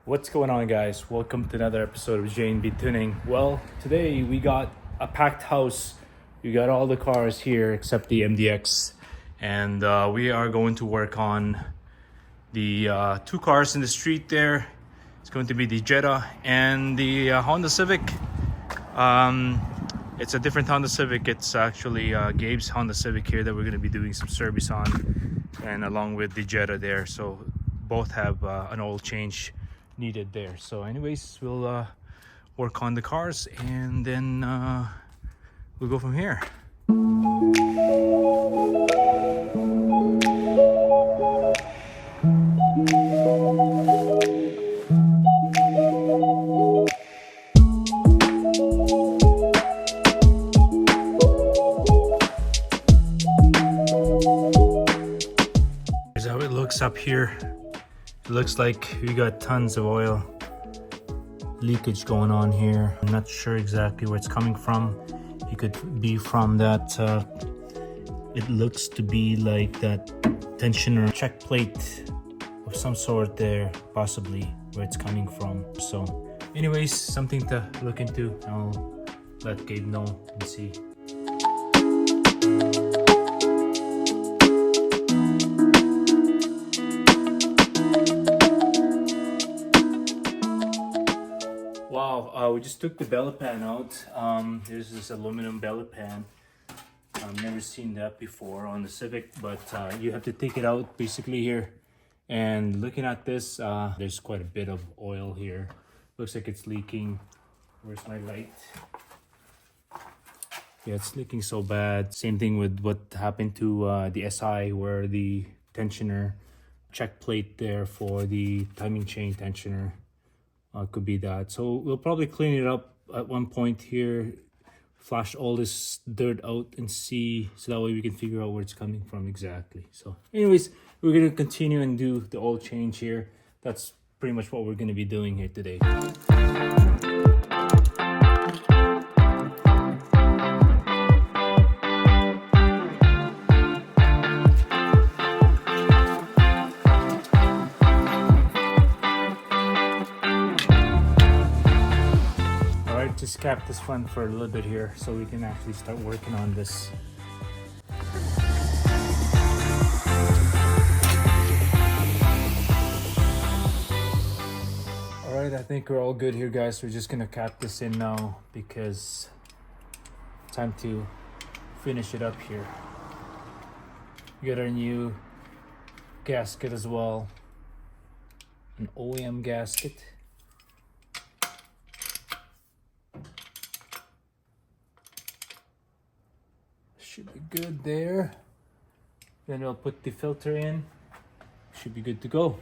What's going on, guys? Welcome to another episode of J&B Tuning. Well, today we got a packed house. We got all the cars here except the MDX, and we are going to work on the two cars in the street there. It's going to be the Jetta and the Honda Civic. It's a different Honda Civic. It's actually Gabe's Honda Civic here that we're going to be doing some service on, and along with the Jetta there. So both have an oil change needed there. So anyways, we'll work on the cars and then we'll go from here. Here's how it looks up here. It looks like we got tons of oil leakage going on here. I'm not sure exactly where it's coming from. It could be from that, it looks to be like that tensioner check plate of some sort there, possibly where it's coming from. So anyways, something to look into. I'll let Gabe know and see. Wow, we just took the belly pan out. There's this aluminum belly pan. I've never seen that before on the Civic, but you have to take it out basically here. And looking at this, there's quite a bit of oil here. Looks like it's leaking. Where's my light? Yeah, it's leaking so bad. Same thing with what happened to the SI, where the tensioner check plate there for the timing chain tensioner. Could be that. So we'll probably clean it up at one point here, flash all this dirt out and see, so that way we can figure out where it's coming from exactly. So anyways, we're going to continue and do the oil change here. That's pretty much what we're going to be doing here today. Just cap this fun for a little bit here so we can actually start working on this. All right, I think we're all good here, guys. We're just gonna cap this in now because it's time to finish it up here. We got our new gasket as well, an OEM gasket. Should be good there. Then we'll put the filter in. Should be good to go.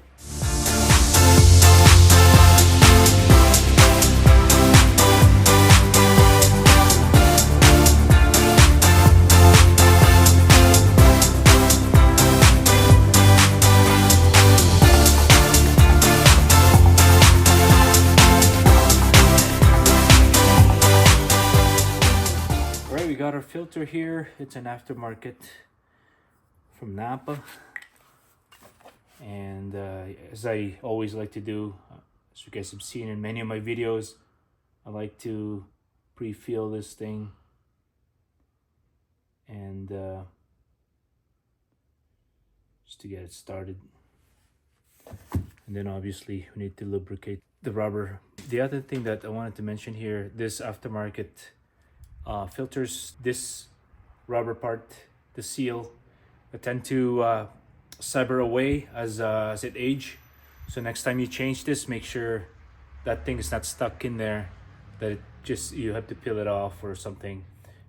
Got our filter here. It's an aftermarket from Napa, and as I always like to do, as you guys have seen in many of my videos, I like to pre-fill this thing and just to get it started, and then obviously we need to lubricate the rubber. The other thing that I wanted to mention here, this aftermarket filters, this rubber part, the seal, I tend to saber away as it age. So next time you change this, make sure that thing is not stuck in there, that it just, you have to peel it off or something,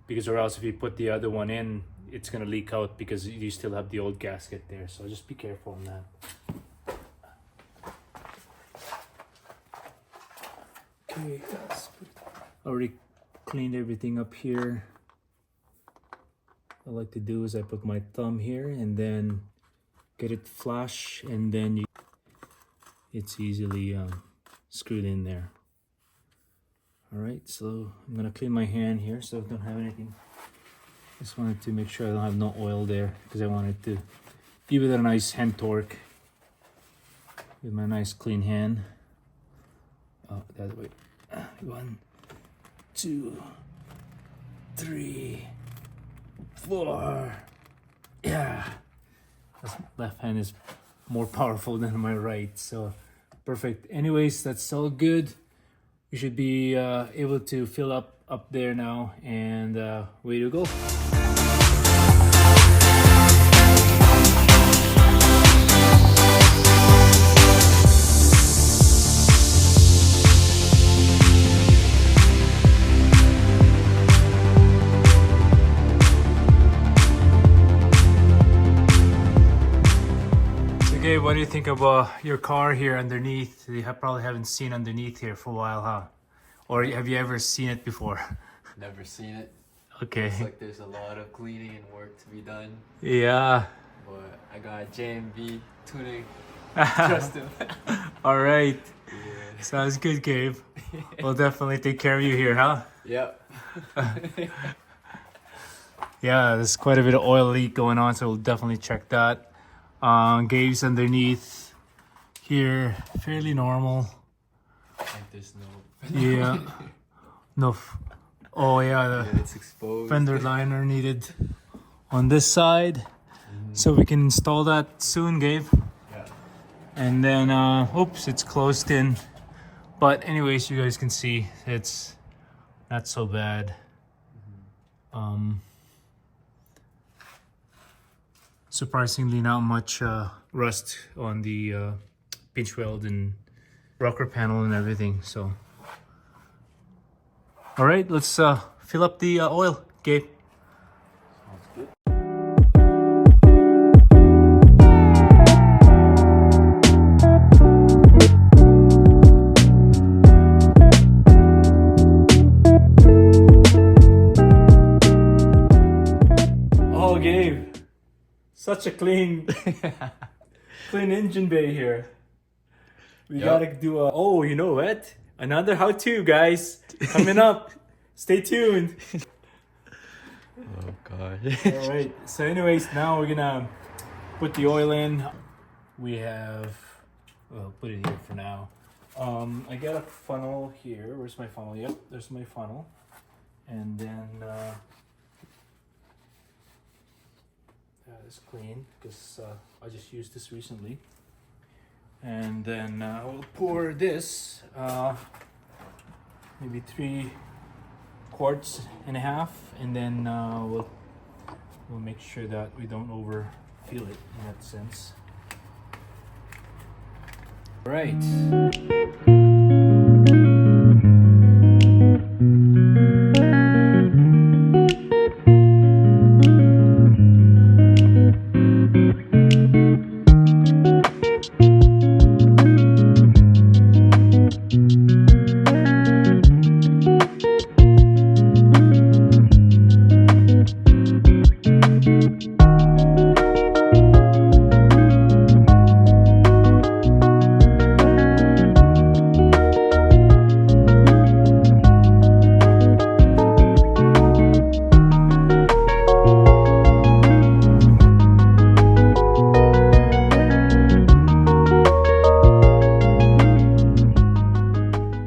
because or else if you put the other one in, it's gonna leak out because you still have the old gasket there. So just be careful on that. Okay, already cleaned everything up here. What I like to do is I put my thumb here and then get it flush, and then it's easily screwed in there. All right, so I'm gonna clean my hand here so I don't have anything. Just wanted to make sure I don't have no oil there, because I wanted to give it a nice hand torque with my nice clean hand. The other way. 1, 2, 3, 4. Yeah. This left hand is more powerful than my right, so perfect. Anyways, that's all good. You should be able to fill up there now, and way to go. Gabe, what do you think of your car here underneath? You probably haven't seen underneath here for a while, huh? Or have you ever seen it before? Never seen it. Okay. Looks like there's a lot of cleaning and work to be done. Yeah. But I got JMV tuning. Trust him. All right. Yeah. Sounds good, Gabe. We'll definitely take care of you here, huh? Yep. Yeah, there's quite a bit of oil leak going on, so we'll definitely check that. Gabe's underneath here, fairly normal. Like there's no. Yeah. No. Oh yeah, the it's exposed. fender liner needed on this side, so we can install that soon, Gabe. Yeah. And then, oops, it's closed in. But anyways, you guys can see it's not so bad. Surprisingly, not much rust on the pinch weld and rocker panel and everything. So, all right, let's fill up the oil, Gabe. Sounds good. Oh, Gabe. Such a clean engine bay here. We gotta do a, oh, you know what? Another how-to, guys, coming up. Stay tuned. Oh god. All right. So anyways, now we're gonna put the oil in. We have, well, put it here for now. I got a funnel here. Where's my funnel? Yep, there's my funnel. And then it's clean because I just used this recently. And then we'll pour this maybe 3 quarts and a half, and then we'll make sure that we don't overfill it in that sense. All right.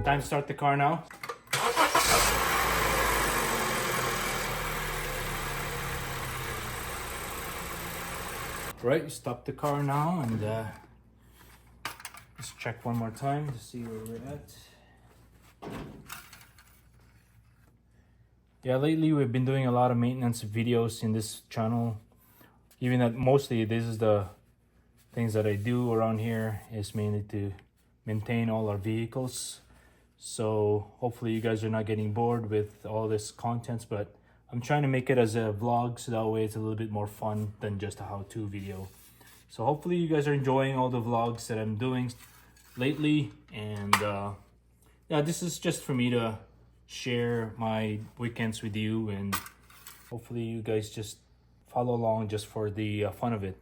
Time to start the car now. Right, you stop the car now, and let's check one more time to see where we're at. Yeah, lately we've been doing a lot of maintenance videos in this channel. Even that mostly this is the things that I do around here, is mainly to maintain all our vehicles. So hopefully you guys are not getting bored with all this contents, but I'm trying to make it as a vlog, so that way it's a little bit more fun than just a how-to video. So hopefully you guys are enjoying all the vlogs that I'm doing lately. And yeah, this is just for me to share my weekends with you, and hopefully you guys just follow along just for the fun of it.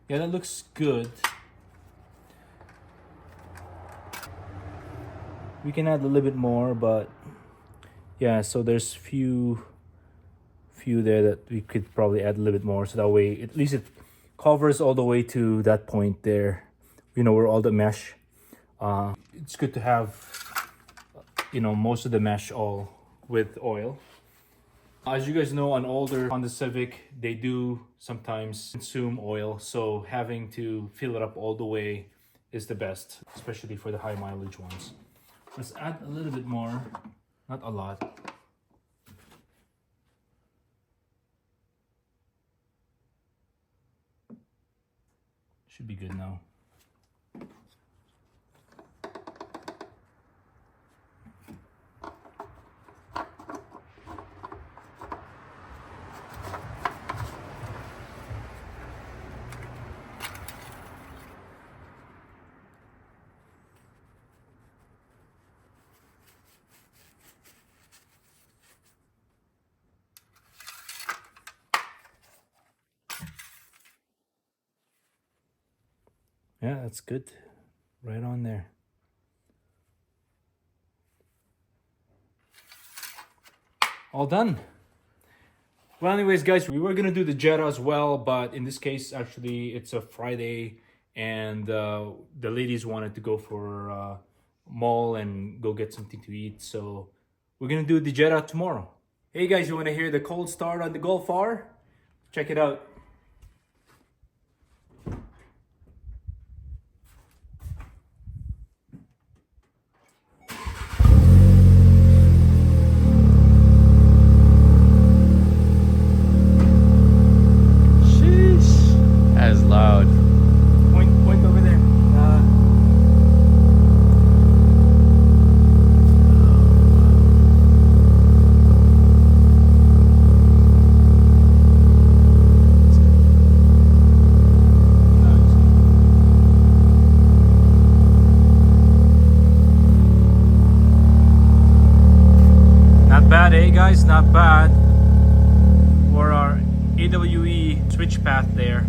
Yeah, that looks good. We can add a little bit more, but yeah, so there's few there that we could probably add a little bit more, so that way at least it covers all the way to that point there. where all the mesh. It's good to have, most of the mesh all with oil. As you guys know, on older Honda Civic, they do sometimes consume oil, so having to fill it up all the way is the best, especially for the high mileage ones. Let's add a little bit more, not a lot. Should be good now. Yeah, that's good. Right on there. All done. Well, anyways, guys, we were gonna do the Jetta as well, but in this case, actually, it's a Friday, and the ladies wanted to go for mall and go get something to eat, so we're gonna do the Jetta tomorrow. Hey guys, you want to hear the cold start on the Golf R? Check it out. Hey guys, not bad for our AWE switch path there.